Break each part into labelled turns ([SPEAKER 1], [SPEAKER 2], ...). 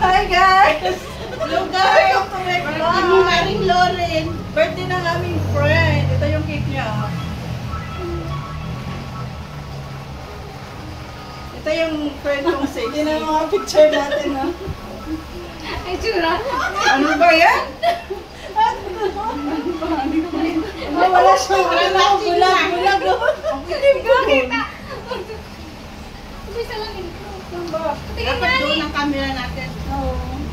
[SPEAKER 1] Hi guys! Hello guys! Welcome to my vlog! Maring Lauren! Birthday ng aming friend. Ito yung cake niya. Ito yung friend kong sexy. Yan ang mga picture natin, ha?
[SPEAKER 2] Ay, tsura!
[SPEAKER 1] Ano ba yan? Wala siya. Bulag.
[SPEAKER 2] Kita! Isa lang ito. Tingnan
[SPEAKER 1] Dapat
[SPEAKER 2] nga
[SPEAKER 1] doon
[SPEAKER 2] ni!
[SPEAKER 1] ang camera natin.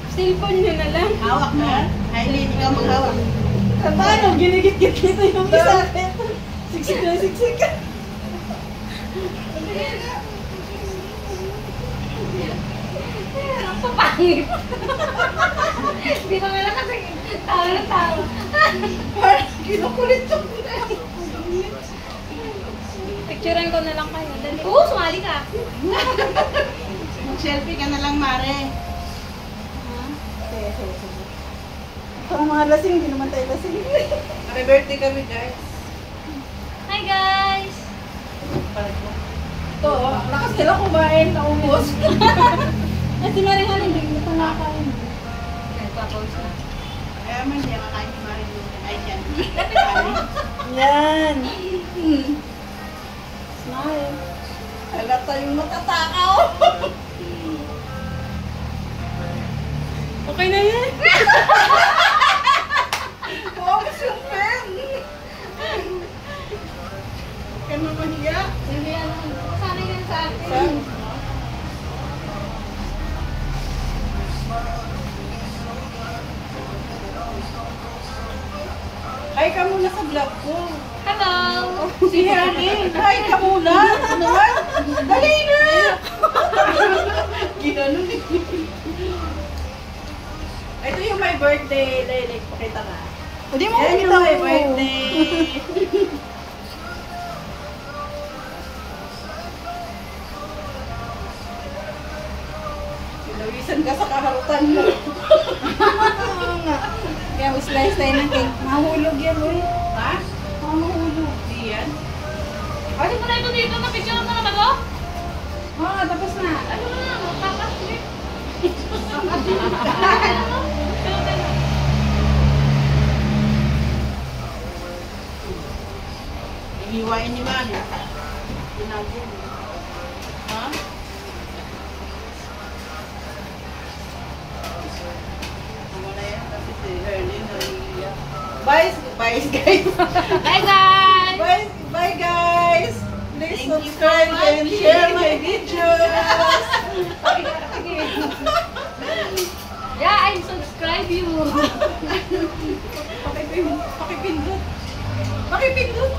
[SPEAKER 2] Cellphone nyo na lang.
[SPEAKER 1] Hawak na. Aileen, ikaw maghawak.
[SPEAKER 3] Paano? Ginigit-git dito yung isa. Siksik na siksik.
[SPEAKER 2] Ang papangit. Hindi ko nga lang kasi tawa na tawa.
[SPEAKER 1] Kinukulit ko.
[SPEAKER 2] Picturean ko na lang kayo. Dali. Oo, sumali ka.
[SPEAKER 1] Mag-selfie ka na lang, Mare.
[SPEAKER 3] Parang mga lasing, hindi naman tayo lasing.
[SPEAKER 1] Happy birthday kami, guys.
[SPEAKER 2] Hi guys!
[SPEAKER 3] Ito, lakas nila kumain, naubos.
[SPEAKER 2] At si Maring Haling, hindi ko nakakain. Nagpapause na.
[SPEAKER 1] Kaya man, hindi makain ni Mare. Ay, yan.
[SPEAKER 3] Yan. Smile.
[SPEAKER 1] Halata yung matatakaw.
[SPEAKER 3] Okay na yan.
[SPEAKER 1] Focus yung pen. Kaya naman hiya.
[SPEAKER 2] Sige, ano, sana yan sa akin.
[SPEAKER 1] Hi ka muna sa vlog ko.
[SPEAKER 2] Hello!
[SPEAKER 1] Si Hanin. Hi ka muna. Ano naman? Dali na. Ginanon eh. Ito yung my birthday. Lele, pakita ka.
[SPEAKER 3] Hindi mo
[SPEAKER 1] Yan
[SPEAKER 3] kumita
[SPEAKER 1] yung my
[SPEAKER 3] ko.
[SPEAKER 1] birthday. Sinawisan ka sa kaharutan mo.
[SPEAKER 3] Oo nga. Kaya slice tayo ng cake. Mahulog yan, uy.
[SPEAKER 1] Ha?
[SPEAKER 3] Mahulog.
[SPEAKER 1] Di yan?
[SPEAKER 2] Pwede mo na ito dito, na-picture mo na ba to?
[SPEAKER 3] Oo, tapos na.
[SPEAKER 2] Ano na, magpapaslit.
[SPEAKER 1] Ihiwain ni Mami. Ginagin. Ha? Wala yan. Kasi si Erlyn nariya. Bye guys.
[SPEAKER 2] Hi guys!
[SPEAKER 1] Bye guys. Please
[SPEAKER 2] Thank you
[SPEAKER 1] subscribe
[SPEAKER 2] so much.
[SPEAKER 1] and share my videos.
[SPEAKER 2] Yeah, I subscribe you.
[SPEAKER 1] Pakipindot. Pakipindot.